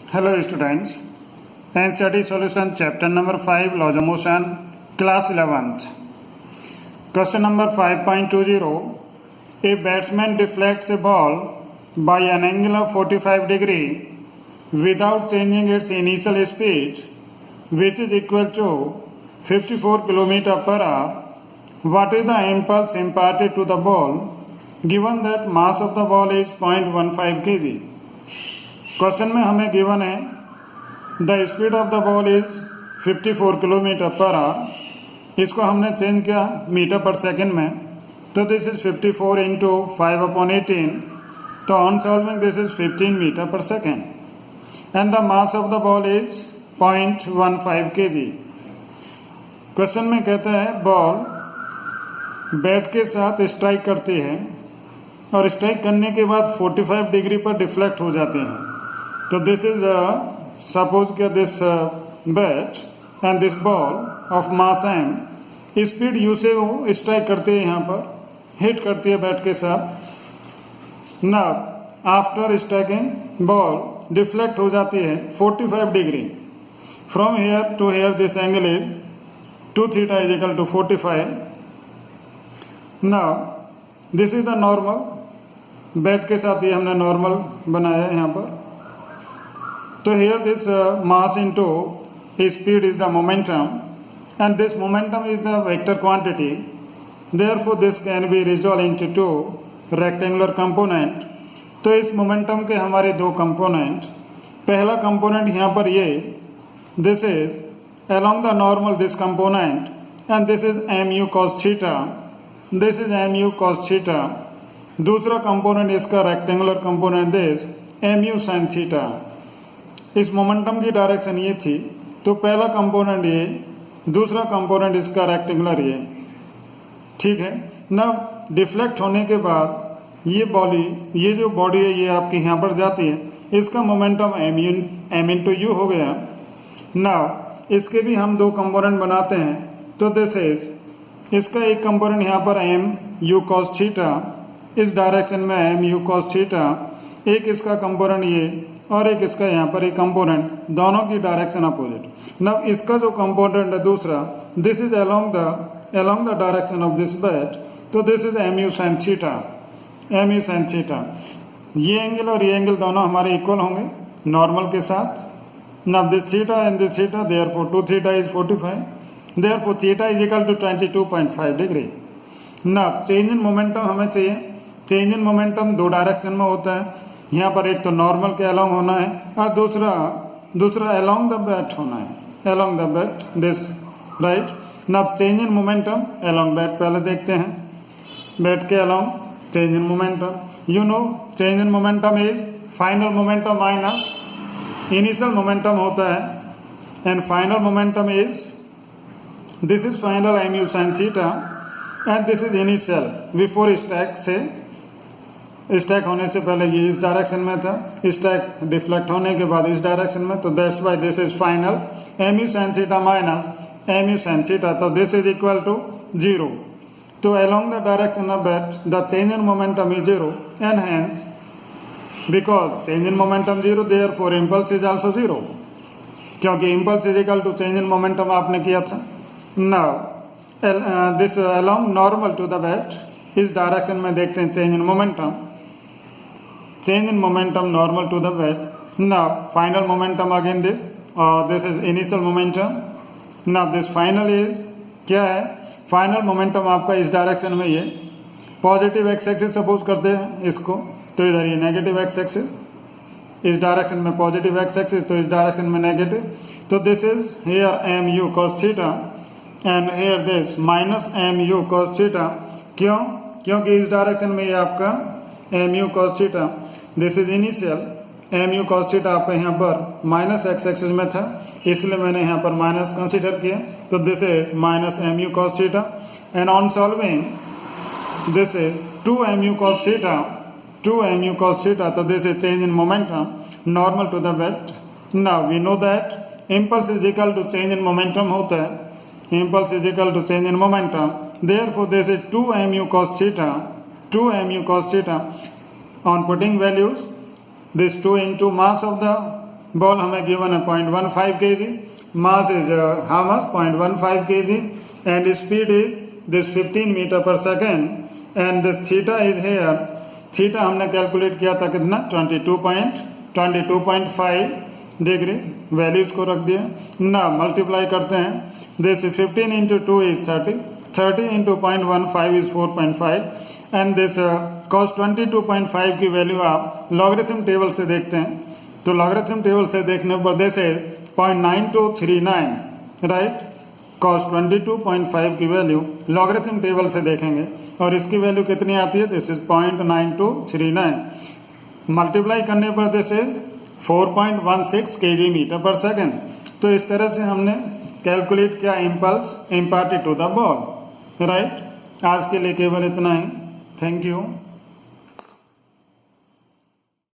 Hello students, Ncert solution chapter number 5 laws of motion class 11th. Question number 5.20. A batsman deflects a ball by an angle of 45 degree without changing its initial speed, which is equal to 54 km per hour. What is the impulse imparted to the ball given that mass of the ball is 0.15 kg? Question में हमें given है the speed of the ball is 54 kilometre per hour. इसको हमने change किया metre पर second में, तो this is 54 into 5/18. तो on solving this is 15 meter पर second and the mass of the ball is 0.15 kg. Question में कहता है बॉल बैट के साथ स्ट्राइक करती है और स्ट्राइक करने के बाद 45 डिग्री पर डिफ्लेक्ट हो जाते हैं. तो दिस इज सपोज कि this bat and this ball of mass M, speed u से वो स्ट्राइक करती है, यहाँ पर हिट करती है बैट के साथ. Now after striking ball deflect हो जाती है 45 degree from here to here. This angle is 2 theta is equal to 45. Now this is the normal. Bat के साथ ये हमने नॉर्मल बनाया है यहाँ पर. तो here this mass into speed is the momentum and this momentum is the vector quantity. Therefore this can be resolved into two rectangular component. तो इस momentum के हमारे दो component. पहला component यहाँ पर ये, this is along the normal this component and this is mu cos theta. This is mu cos theta. दूसरा component इसका rectangular component this mu sin theta. इस मोमेंटम की डायरेक्शन ये थी, तो पहला कंपोनेंट ये, दूसरा कंपोनेंट इसका रेक्टेंगुलर ये. ठीक है ना. डिफ्लेक्ट होने के बाद ये बॉडी, ये जो बॉडी है ये आपकी यहाँ पर जाती है, इसका मोमेंटम एम इंटू यू हो गया. ना इसके भी हम दो कंपोनेंट बनाते हैं, तो दिस इज इसका एक कंपोनेंट यहाँ पर एम यू कॉस थीटा, इस डायरेक्शन में एम यू कॉस थीटा. एक इसका कंपोनेंट ये और एक इसका यहाँ पर एक कंपोनेंट, दोनों की डायरेक्शन अपोजिट. नब इसका जो कंपोनेंट है दूसरा, this is along the direction of this bat, तो this is M you sine theta. M you sine theta, ये एंगल और ये एंगल दोनों हमारे इक्वल होंगे नॉर्मल के साथ. Now this theta and this theta, therefore 2 theta is 45, therefore theta is equal to 22.5 degree. Now change in momentum हमें चाहिए. चेंज इन मोमेंटम दो डायरेक्शन में होता है. यहाँ पर एक तो नॉर्मल के अलोंग होना है और दूसरा अलोंग द बैट होना है, along the bat this right. Now change in momentum along bat पहले देखते हैं. बैट के along change in momentum, you know change in momentum is final momentum minus initial momentum होता है and final momentum is this is final M you sine theta and this is initial before stack से. Stack होने से पहले ये इस direction में था, स्टैक डिफ्लेक्ट होने के बाद इस डायरेक्शन में, तो that's why this is final M you sine theta minus M you sine theta, तो दिस इज इक्वल टू 0. तो along the direction of bat the change in momentum is 0 and hence because change in momentum 0 therefore impulse is also 0, क्योंकि impulse is equal to change in momentum आपने किया था. Now this along normal to the bat, इस direction में देखते हैं change in momentum. Change in momentum normal to the bed. Now final momentum again this is initial momentum. Now this final is क्या है? Final momentum आपका इस direction में ये पॉजिटिव एक्स एक्सिस सपोज करते हैं इसको, तो इधर ये नेगेटिव एक्स एक्सिस, इस डायरेक्शन में पॉजिटिव एक्स एक्सिस, तो इस डायरेक्शन में नेगेटिव. तो this is here M you cos theta and here this minus M you cos theta. क्यों? क्योंकि इस डायरेक्शन में ये आपका M you cos theta, this is initial M you cos theta आपका यहाँ पर माइनस एक्स एक्सिस में था, इसलिए मैंने यहाँ पर माइनस कंसीडर किया. तो this is minus M you cos theta and on solving this is 2 M you cos theta, 2 M you cos theta. तो this is change in momentum normal to the bat. Now we know that impulse is equal to change in momentum होता है, impulse is equal to change in momentum. Therefore this is 2 M you cos theta, 2 mu cos theta. On putting values, this 2 into mass of the ball हमें given है 0.15 kg, mass is how much 0.15 kg and speed is this 15 meter पर second and this theta is here, theta हमने calculate किया था कितना 22.5 degree, values को रख दिया ना, मल्टीप्लाई करते हैं, this 15 into 2 is 30 into 0.15 is 4.5 and this cos 22.5 की वैल्यू आप लॉगरिथम टेबल से देखते हैं, तो लॉगरिथम टेबल से देखने पर दिस इज 0.9239 राइट, cos 22.5 की वैल्यू लॉगरिथम टेबल से देखेंगे और इसकी वैल्यू कितनी आती है, दिस इज 0.9239, मल्टीप्लाई करने पर दिस इज 4.16 kg मीटर पर सेकेंड। तो इस तरह से हमने कैलकुलेट किया impulse imparted to the ball right. आज के लिए केवल इतना ही, थैंक यू।